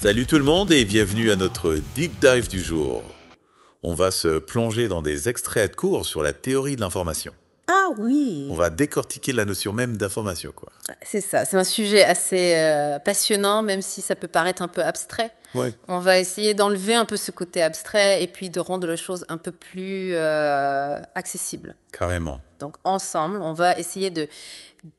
Salut tout le monde et bienvenue à notre Deep Dive du jour. On va se plonger dans des extraits courts sur la théorie de l'information. Ah On oui, va décortiquer la notion même d'information, quoi. c'est ça. C'est un sujet assez passionnant, même si ça peut paraître un peu abstrait. Ouais. On va essayer d'enlever un peu ce côté abstrait et puis de rendre les choses un peu plus accessibles. Carrément. Donc ensemble, on va essayer de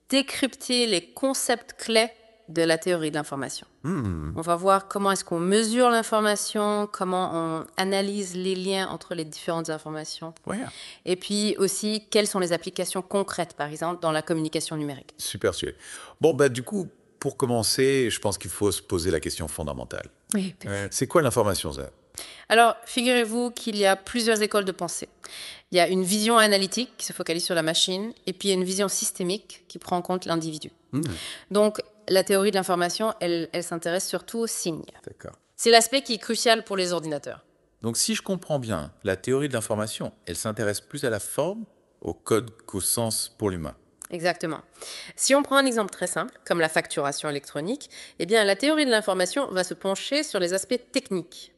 décrypter les concepts clés de la théorie de l'information. On va voir comment est-ce qu'on mesure l'information, comment on analyse les liens entre les différentes informations. Ouais. Et puis aussi, quelles sont les applications concrètes, par exemple, dans la communication numérique. Super sujet. Bon, bah du coup, pour commencer, je pense qu'il faut se poser la question fondamentale. Oui. C'est quoi l'information, ça? Alors, figurez-vous qu'il y a plusieurs écoles de pensée. Il y a une vision analytique qui se focalise sur la machine, et puis il y a une vision systémique qui prend en compte l'individu. Donc, la théorie de l'information, elle s'intéresse surtout aux signes. D'accord. C'est l'aspect qui est crucial pour les ordinateurs. Donc si je comprends bien, la théorie de l'information, elle s'intéresse plus à la forme, au code qu'au sens pour l'humain. Exactement. Si on prend un exemple très simple, comme la facturation électronique, eh bien, la théorie de l'information va se pencher sur les aspects techniques,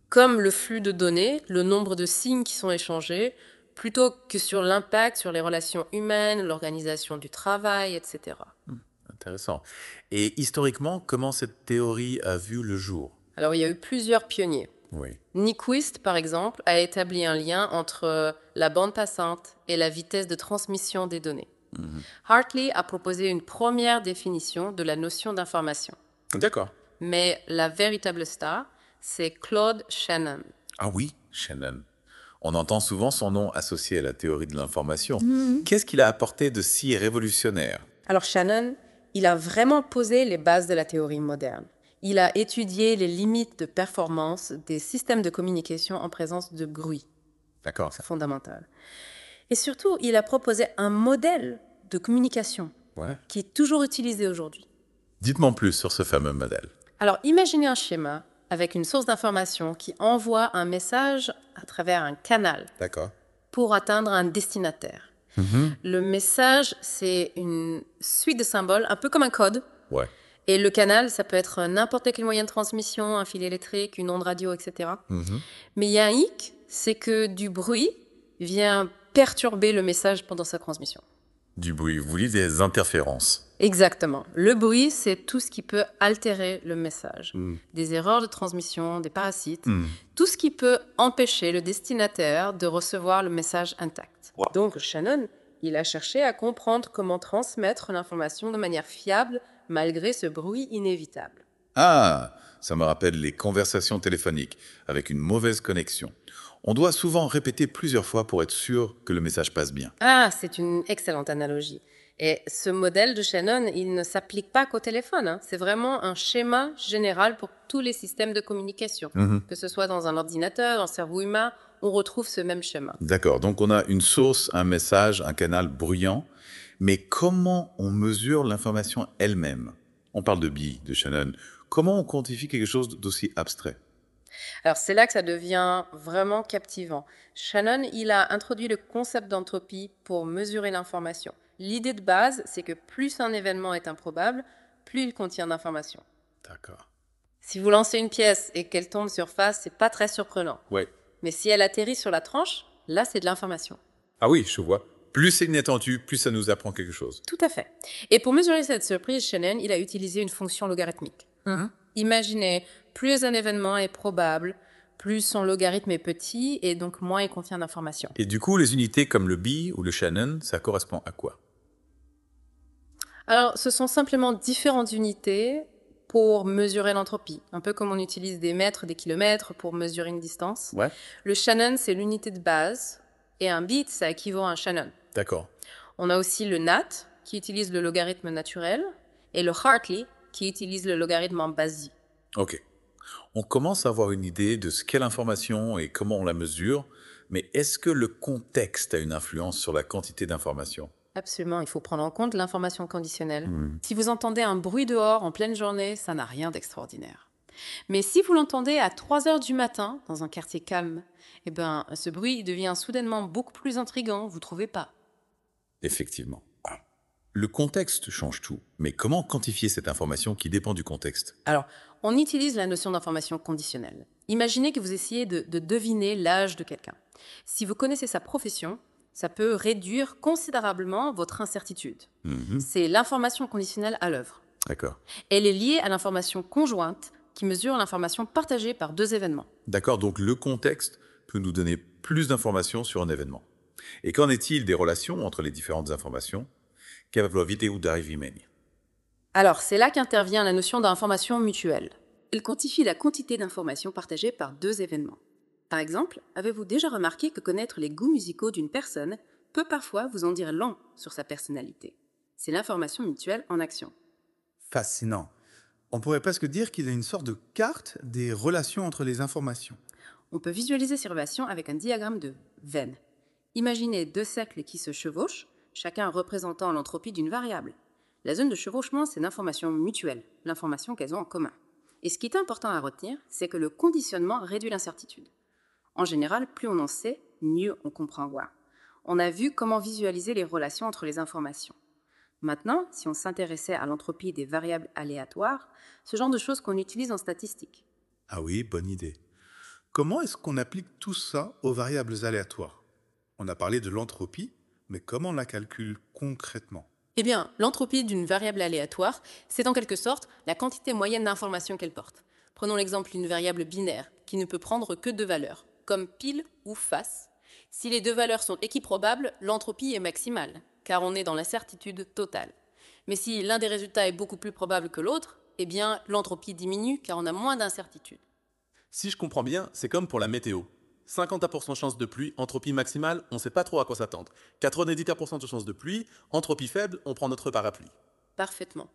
comme le flux de données, le nombre de signes qui sont échangés, plutôt que sur l'impact sur les relations humaines, l'organisation du travail, etc. Intéressant. Et historiquement, comment cette théorie a vu le jour? Alors, il y a eu plusieurs pionniers. Oui. Nyquist, par exemple, a établi un lien entre la bande passante et la vitesse de transmission des données. Hartley a proposé une première définition de la notion d'information. D'accord. Mais la véritable star, c'est Claude Shannon. Ah oui, Shannon. On entend souvent son nom associé à la théorie de l'information. Qu'est-ce qu'il a apporté de si révolutionnaire? Alors Shannon, il a vraiment posé les bases de la théorie moderne. Il a étudié les limites de performance des systèmes de communication en présence de bruit. D'accord. C'est fondamental. Et surtout, il a proposé un modèle de communication Ouais. qui est toujours utilisé aujourd'hui. Dites-moi plus sur ce fameux modèle. Alors, imaginez un schéma avec une source d'information qui envoie un message à travers un canal D'accord. pour atteindre un destinataire. Le message, c'est une suite de symboles, un peu comme un code. Ouais. Et le canal, ça peut être n'importe quel moyen de transmission, un fil électrique, une onde radio, etc. Mais il y a un hic, c'est que du bruit vient perturber le message pendant sa transmission. Du bruit, vous voulez des interférences. Exactement. Le bruit, c'est tout ce qui peut altérer le message. Des erreurs de transmission, des parasites, tout ce qui peut empêcher le destinataire de recevoir le message intact. Donc Shannon, il a cherché à comprendre comment transmettre l'information de manière fiable malgré ce bruit inévitable. Ah, ça me rappelle les conversations téléphoniques avec une mauvaise connexion. On doit souvent répéter plusieurs fois pour être sûr que le message passe bien. Ah, c'est une excellente analogie. Et ce modèle de Shannon, il ne s'applique pas qu'au téléphone. C'est vraiment un schéma général pour tous les systèmes de communication. Que ce soit dans un ordinateur, dans un cerveau humain, on retrouve ce même schéma. D'accord, donc on a une source, un message, un canal bruyant, mais comment on mesure l'information elle-même? On parle de billes, de Shannon. Comment on quantifie quelque chose d'aussi abstrait? Alors c'est là que ça devient vraiment captivant. Shannon, il a introduit le concept d'entropie pour mesurer l'information. L'idée de base, c'est que plus un événement est improbable, plus il contient d'informations. D'accord. Si vous lancez une pièce et qu'elle tombe sur face, c'est pas très surprenant. Ouais. Mais si elle atterrit sur la tranche, là, c'est de l'information. Ah oui, je vois. Plus c'est inattendu, plus ça nous apprend quelque chose. Tout à fait. Et pour mesurer cette surprise, Shannon, il a utilisé une fonction logarithmique. Imaginez, plus un événement est probable, plus son logarithme est petit et donc moins il contient d'informations. Et du coup, les unités comme le bi ou le Shannon, ça correspond à quoi? Alors, ce sont simplement différentes unités pour mesurer l'entropie. Un peu comme on utilise des mètres, des kilomètres pour mesurer une distance. Ouais. Le Shannon, c'est l'unité de base et un bit, ça équivaut à un Shannon. D'accord. On a aussi le NAT, qui utilise le logarithme naturel, et le Hartley, qui utilise le logarithme en Bazzi. Ok. On commence à avoir une idée de ce qu'est l'information et comment on la mesure, mais est-ce que le contexte a une influence sur la quantité d'informations? Absolument, il faut prendre en compte l'information conditionnelle. Si vous entendez un bruit dehors en pleine journée, ça n'a rien d'extraordinaire. Mais si vous l'entendez à 3 heures du matin, dans un quartier calme, eh ben, ce bruit devient soudainement beaucoup plus intriguant, vous trouvez pas? Effectivement. Le contexte change tout, mais comment quantifier cette information qui dépend du contexte? Alors, on utilise la notion d'information conditionnelle. Imaginez que vous essayez de deviner l'âge de quelqu'un. Si vous connaissez sa profession, ça peut réduire considérablement votre incertitude. Mhm, C'est l'information conditionnelle à l'œuvre. d'accord. Elle est liée à l'information conjointe qui mesure l'information partagée par deux événements. D'accord, donc le contexte peut nous donner plus d'informations sur un événement. Et qu'en est-il des relations entre les différentes informations? Che probabilité d'arrivimento. Alors, c'est là qu'intervient la notion d'information mutuelle. Elle quantifie la quantité d'informations partagées par deux événements. Par exemple, avez-vous déjà remarqué que connaître les goûts musicaux d'une personne peut parfois vous en dire long sur sa personnalité? C'est l'information mutuelle en action. Fascinant. On pourrait presque dire qu'il y a une sorte de carte des relations entre les informations. On peut visualiser ces relations avec un diagramme de Venn. Imaginez deux cercles qui se chevauchent, chacun représentant l'entropie d'une variable. La zone de chevauchement, c'est l'information mutuelle, l'information qu'elles ont en commun. Et ce qui est important à retenir, c'est que le conditionnement réduit l'incertitude. En général, plus on en sait, mieux on comprend voir. On a vu comment visualiser les relations entre les informations. Maintenant, si on s'intéressait à l'entropie des variables aléatoires, ce genre de choses qu'on utilise en statistique. Ah oui, bonne idée. Comment est-ce qu'on applique tout ça aux variables aléatoires? On a parlé de l'entropie, mais comment on la calcule concrètement? Eh bien, l'entropie d'une variable aléatoire, c'est en quelque sorte la quantité moyenne d'informations qu'elle porte. Prenons l'exemple d'une variable binaire qui ne peut prendre que deux valeurs, comme pile ou face. Si les deux valeurs sont équiprobables, l'entropie est maximale, car on est dans l'incertitude totale. Mais si l'un des résultats est beaucoup plus probable que l'autre, eh bien, l'entropie diminue car on a moins d'incertitude. Si je comprends bien, c'est comme pour la météo. 50% de chance de pluie, entropie maximale, on ne sait pas trop à quoi s'attendre. 90% de chance de pluie, entropie faible, on prend notre parapluie. Parfaitement.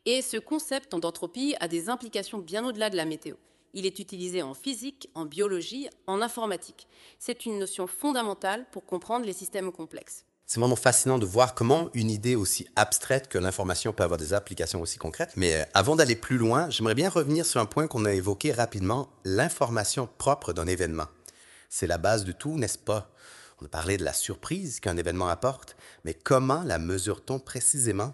Et ce concept d'entropie a des implications bien au-delà de la météo. Il est utilisé en physique, en biologie, en informatique. C'est une notion fondamentale pour comprendre les systèmes complexes. C'est vraiment fascinant de voir comment une idée aussi abstraite que l'information peut avoir des applications aussi concrètes. Mais avant d'aller plus loin, j'aimerais bien revenir sur un point qu'on a évoqué rapidement, l'information propre d'un événement. C'est la base de tout, n'est-ce pas? On a parlé de la surprise qu'un événement apporte, mais comment la mesure-t-on précisément?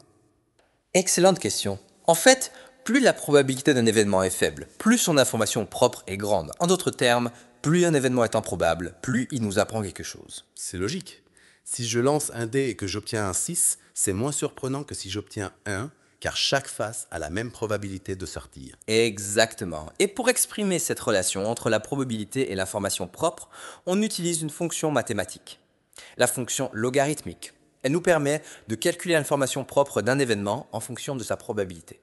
Excellente question. En fait, plus la probabilité d'un événement est faible, plus son information propre est grande. En d'autres termes, plus un événement est improbable, plus il nous apprend quelque chose. C'est logique. Si je lance un dé et que j'obtiens un 6, c'est moins surprenant que si j'obtiens 1, car chaque face a la même probabilité de sortir. Exactement. Et pour exprimer cette relation entre la probabilité et l'information propre, on utilise une fonction mathématique, la fonction logarithmique. Elle nous permet de calculer l'information propre d'un événement en fonction de sa probabilité.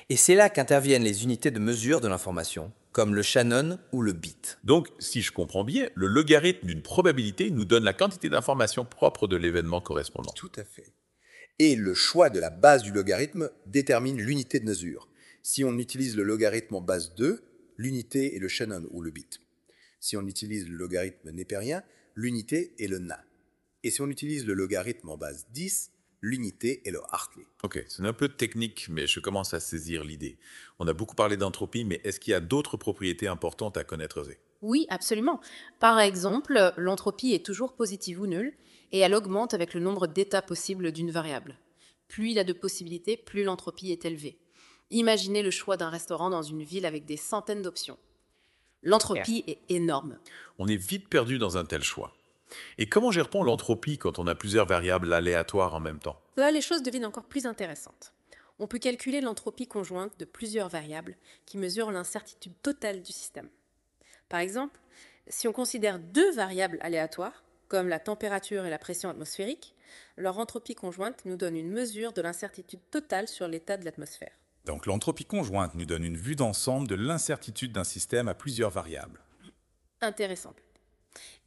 Et c'est là qu'interviennent les unités de mesure de l'information, comme le Shannon ou le bit. Donc, si je comprends bien, le logarithme d'une probabilité nous donne la quantité d'informations propres de l'événement correspondant. Tout à fait. Et le choix de la base du logarithme détermine l'unité de mesure. Si on utilise le logarithme en base 2, l'unité est le Shannon ou le bit. Si on utilise le logarithme népérien, l'unité est le na. Et si on utilise le logarithme en base 10, l'unité est le Hartley. Ok, c'est un peu technique, mais je commence à saisir l'idée. On a beaucoup parlé d'entropie, mais est-ce qu'il y a d'autres propriétés importantes à connaître? Oui, absolument. Par exemple, l'entropie est toujours positive ou nulle, et elle augmente avec le nombre d'états possibles d'une variable. Plus il y a de possibilités, plus l'entropie est élevée. Imaginez le choix d'un restaurant dans une ville avec des centaines d'options. L'entropie est énorme. On est vite perdu dans un tel choix. Et comment gère-t-on l'entropie quand on a plusieurs variables aléatoires en même temps? Là, les choses deviennent encore plus intéressantes. On peut calculer l'entropie conjointe de plusieurs variables qui mesurent l'incertitude totale du système. Par exemple, si on considère deux variables aléatoires, comme la température et la pression atmosphérique, leur entropie conjointe nous donne une mesure de l'incertitude totale sur l'état de l'atmosphère. Donc l'entropie conjointe nous donne une vue d'ensemble de l'incertitude d'un système à plusieurs variables. Intéressant.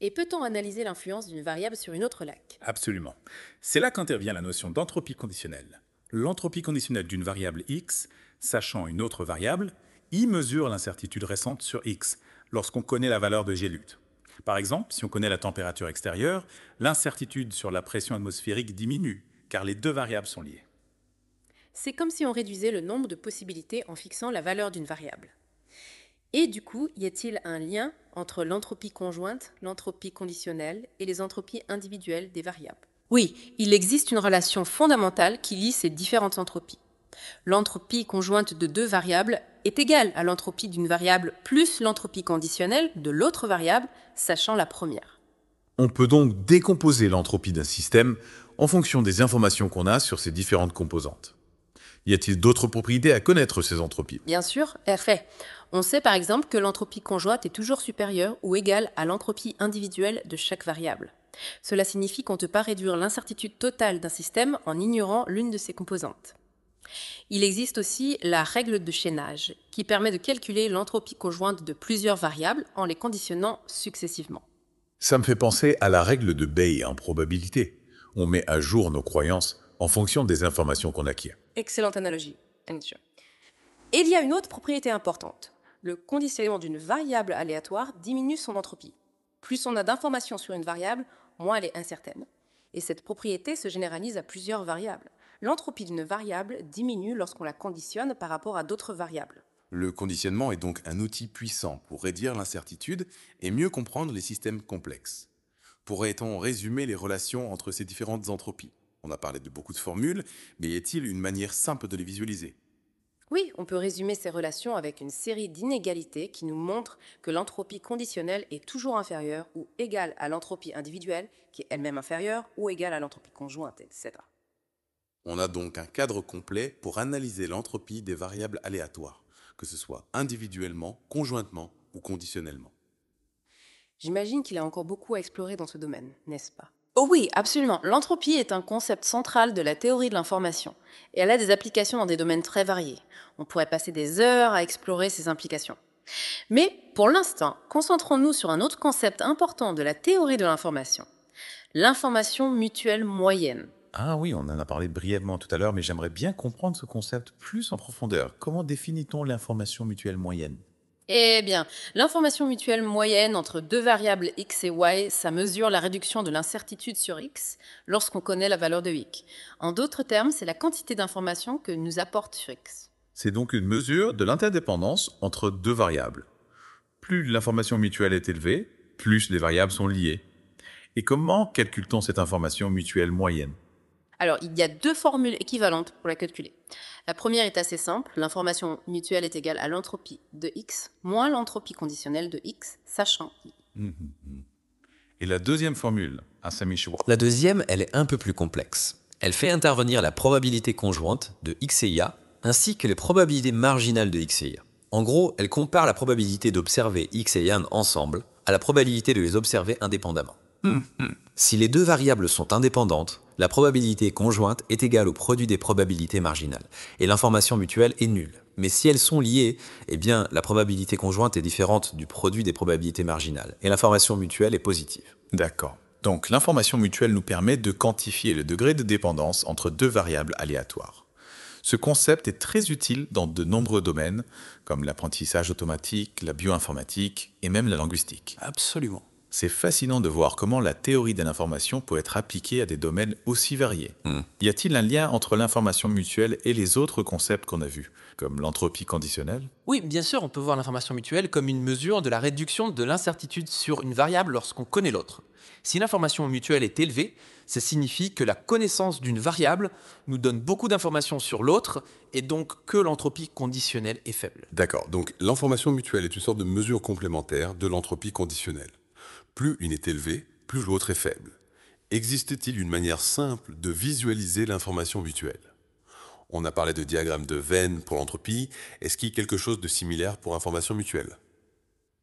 Et peut-on analyser l'influence d'une variable sur une autre lac? Absolument. C'est là qu'intervient la notion d'entropie conditionnelle. L'entropie conditionnelle d'une variable x, sachant une autre variable, y mesure l'incertitude récente sur x, lorsqu'on connaît la valeur de G-Lut. Par exemple, si on connaît la température extérieure, l'incertitude sur la pression atmosphérique diminue, car les deux variables sont liées. C'est comme si on réduisait le nombre de possibilités en fixant la valeur d'une variable. Et du coup, y a-t-il un lien entre l'entropie conjointe, l'entropie conditionnelle et les entropies individuelles des variables? Oui, il existe une relation fondamentale qui lie ces différentes entropies. L'entropie conjointe de deux variables est égale à l'entropie d'une variable plus l'entropie conditionnelle de l'autre variable, sachant la première. On peut donc décomposer l'entropie d'un système en fonction des informations qu'on a sur ses différentes composantes. Y a-t-il d'autres propriétés à connaître ces entropies? Bien sûr, fait. On sait par exemple que l'entropie conjointe est toujours supérieure ou égale à l'entropie individuelle de chaque variable. Cela signifie qu'on ne peut pas réduire l'incertitude totale d'un système en ignorant l'une de ses composantes. Il existe aussi la règle de chaînage, qui permet de calculer l'entropie conjointe de plusieurs variables en les conditionnant successivement. Ça me fait penser à la règle de Bay en probabilité. On met à jour nos croyances en fonction des informations qu'on acquiert. Excellente analogie, Anitya. Et il y a une autre propriété importante. Le conditionnement d'une variable aléatoire diminue son entropie. Plus on a d'informations sur une variable, moins elle est incertaine. Et cette propriété se généralise à plusieurs variables. L'entropie d'une variable diminue lorsqu'on la conditionne par rapport à d'autres variables. Le conditionnement est donc un outil puissant pour réduire l'incertitude et mieux comprendre les systèmes complexes. Pourrait-on résumer les relations entre ces différentes entropies? On a parlé de beaucoup de formules, mais y a-t-il une manière simple de les visualiser? Oui, on peut résumer ces relations avec une série d'inégalités qui nous montrent que l'entropie conditionnelle est toujours inférieure ou égale à l'entropie individuelle, qui est elle-même inférieure ou égale à l'entropie conjointe, etc. On a donc un cadre complet pour analyser l'entropie des variables aléatoires, que ce soit individuellement, conjointement ou conditionnellement. J'imagine qu'il y a encore beaucoup à explorer dans ce domaine, n'est-ce pas? Oh oui, absolument. L'entropie est un concept central de la théorie de l'information et elle a des applications dans des domaines très variés. On pourrait passer des heures à explorer ses implications. Mais pour l'instant, concentrons-nous sur un autre concept important de la théorie de l'information mutuelle moyenne. Ah oui, on en a parlé brièvement tout à l'heure, mais j'aimerais bien comprendre ce concept plus en profondeur. Comment définit-on l'information mutuelle moyenne? Eh bien, l'information mutuelle moyenne entre deux variables x et y, ça mesure la réduction de l'incertitude sur x lorsqu'on connaît la valeur de y. En d'autres termes, c'est la quantité d'informations que nous apporte sur x. C'est donc une mesure de l'interdépendance entre deux variables. Plus l'information mutuelle est élevée, plus les variables sont liées. Et comment calcule-t-on cette information mutuelle moyenne? Alors, il y a deux formules équivalentes pour la calculer. La première est assez simple. L'information mutuelle est égale à l'entropie de x moins l'entropie conditionnelle de x, sachant y. Et la deuxième formule, La deuxième, elle est un peu plus complexe. Elle fait intervenir la probabilité conjointe de x et y, ainsi que les probabilités marginales de x et y. En gros, elle compare la probabilité d'observer x et y ensemble à la probabilité de les observer indépendamment. Si les deux variables sont indépendantes, la probabilité conjointe est égale au produit des probabilités marginales, et l'information mutuelle est nulle. Mais si elles sont liées, eh bien, la probabilité conjointe est différente du produit des probabilités marginales, et l'information mutuelle est positive. D'accord. Donc l'information mutuelle nous permet de quantifier le degré de dépendance entre deux variables aléatoires. Ce concept est très utile dans de nombreux domaines, comme l'apprentissage automatique, la bioinformatique et même la linguistique. Absolument. C'est fascinant de voir comment la théorie de l'information peut être appliquée à des domaines aussi variés. Y a-t-il un lien entre l'information mutuelle et les autres concepts qu'on a vus, comme l'entropie conditionnelle? Oui, bien sûr, on peut voir l'information mutuelle comme une mesure de la réduction de l'incertitude sur une variable lorsqu'on connaît l'autre. Si l'information mutuelle est élevée, ça signifie que la connaissance d'une variable nous donne beaucoup d'informations sur l'autre et donc que l'entropie conditionnelle est faible. D'accord, donc l'information mutuelle est une sorte de mesure complémentaire de l'entropie conditionnelle. Plus une est élevée, plus l'autre est faible. Existe-t-il une manière simple de visualiser l'information mutuelle? On a parlé de diagramme de Venn pour l'entropie. Est-ce qu'il y a quelque chose de similaire pour l'information mutuelle?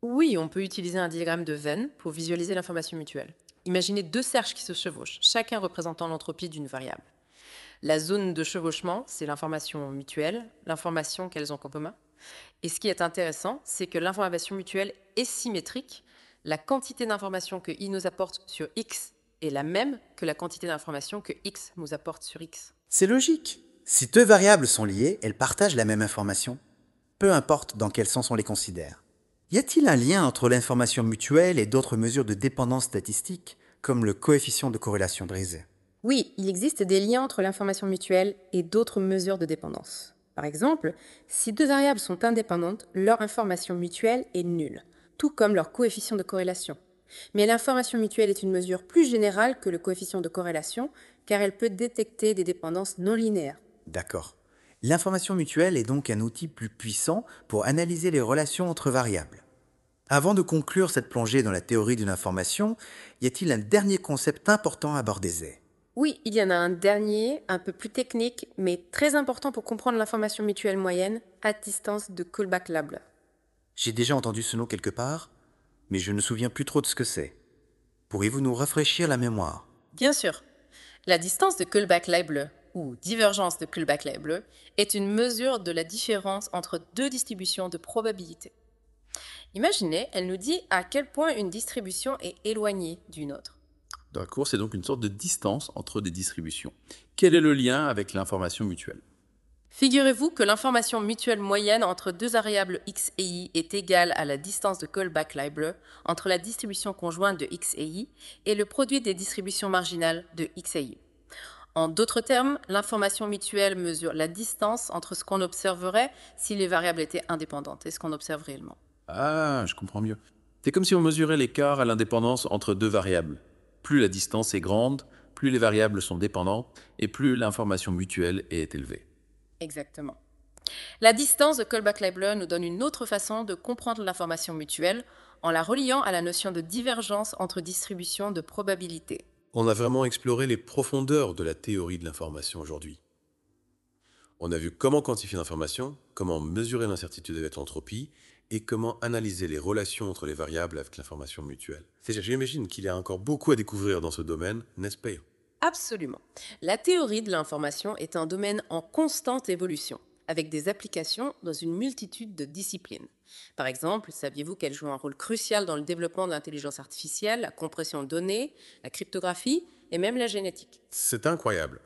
Oui, on peut utiliser un diagramme de Venn pour visualiser l'information mutuelle. Imaginez deux cercles qui se chevauchent, chacun représentant l'entropie d'une variable. La zone de chevauchement, c'est l'information mutuelle, l'information qu'elles ont en commun. Et ce qui est intéressant, c'est que l'information mutuelle est symétrique. La quantité d'informations que i nous apporte sur x est la même que la quantité d'informations que x nous apporte sur x. C'est logique. Si deux variables sont liées, elles partagent la même information, peu importe dans quel sens on les considère. Y a-t-il un lien entre l'information mutuelle et d'autres mesures de dépendance statistique, comme le coefficient de corrélation brisé? Oui, il existe des liens entre l'information mutuelle et d'autres mesures de dépendance. Par exemple, si deux variables sont indépendantes, leur information mutuelle est nulle, tout comme leur coefficient de corrélation. Mais l'information mutuelle est une mesure plus générale que le coefficient de corrélation, car elle peut détecter des dépendances non linéaires. D'accord. L'information mutuelle est donc un outil plus puissant pour analyser les relations entre variables. Avant de conclure cette plongée dans la théorie d'une information, y a-t-il un dernier concept important à aborder? Oui, il y en a un dernier, un peu plus technique, mais très important pour comprendre l'information mutuelle moyenne à distance de Kullback-Leibler. J'ai déjà entendu ce nom quelque part, mais je ne me souviens plus trop de ce que c'est. Pourriez-vous nous rafraîchir la mémoire? Bien sûr, la distance de Kullback-Leibler, ou divergence de Kullback-Leibler, est une mesure de la différence entre deux distributions de probabilité. Imaginez, elle nous dit à quel point une distribution est éloignée d'une autre. D'accord, c'est donc une sorte de distance entre des distributions. Quel est le lien avec l'information mutuelle? Figurez-vous que l'information mutuelle moyenne entre deux variables x et y est égale à la distance de Kullback-Leibler entre la distribution conjointe de x et y et le produit des distributions marginales de x et y. En d'autres termes, l'information mutuelle mesure la distance entre ce qu'on observerait si les variables étaient indépendantes et ce qu'on observe réellement. Ah, je comprends mieux. C'est comme si on mesurait l'écart à l'indépendance entre deux variables. Plus la distance est grande, plus les variables sont dépendantes et plus l'information mutuelle est élevée. Exactement. La distance de Kullback-Leibler nous donne une autre façon de comprendre l'information mutuelle en la reliant à la notion de divergence entre distributions de probabilité. On a vraiment exploré les profondeurs de la théorie de l'information aujourd'hui. On a vu comment quantifier l'information, comment mesurer l'incertitude avec l'entropie et comment analyser les relations entre les variables avec l'information mutuelle. J'imagine qu'il y a encore beaucoup à découvrir dans ce domaine, n'est-ce pas? Absolument. La théorie de l'information est un domaine en constante évolution, avec des applications dans une multitude de disciplines. Par exemple, saviez-vous qu'elle joue un rôle crucial dans le développement de l'intelligence artificielle, la compression de données, la cryptographie et même la génétique? C'est incroyable.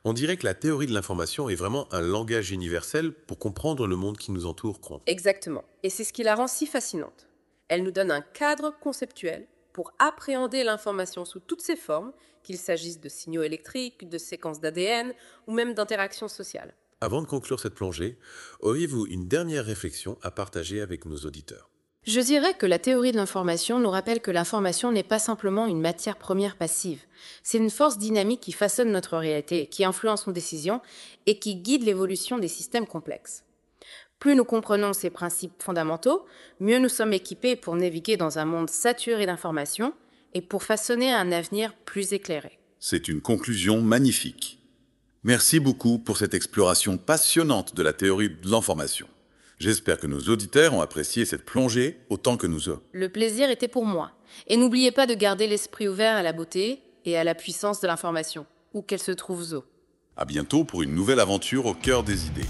On dirait que la théorie de l'information est vraiment un langage universel pour comprendre le monde qui nous entoure. Exactement. Et c'est ce qui la rend si fascinante. Elle nous donne un cadre conceptuel pour appréhender l'information sous toutes ses formes, qu'il s'agisse de signaux électriques, de séquences d'ADN ou même d'interactions sociales. Avant de conclure cette plongée, auriez-vous une dernière réflexion à partager avec nos auditeurs? Je dirais que la théorie de l'information nous rappelle que l'information n'est pas simplement une matière première passive. C'est une force dynamique qui façonne notre réalité, qui influence nos décisions et qui guide l'évolution des systèmes complexes. Plus nous comprenons ces principes fondamentaux, mieux nous sommes équipés pour naviguer dans un monde saturé d'informations et pour façonner un avenir plus éclairé. C'est une conclusion magnifique. Merci beaucoup pour cette exploration passionnante de la théorie de l'information. J'espère que nos auditeurs ont apprécié cette plongée autant que nous. Le plaisir était pour moi. Et n'oubliez pas de garder l'esprit ouvert à la beauté et à la puissance de l'information, où qu'elle se trouve. À bientôt pour une nouvelle aventure au cœur des idées.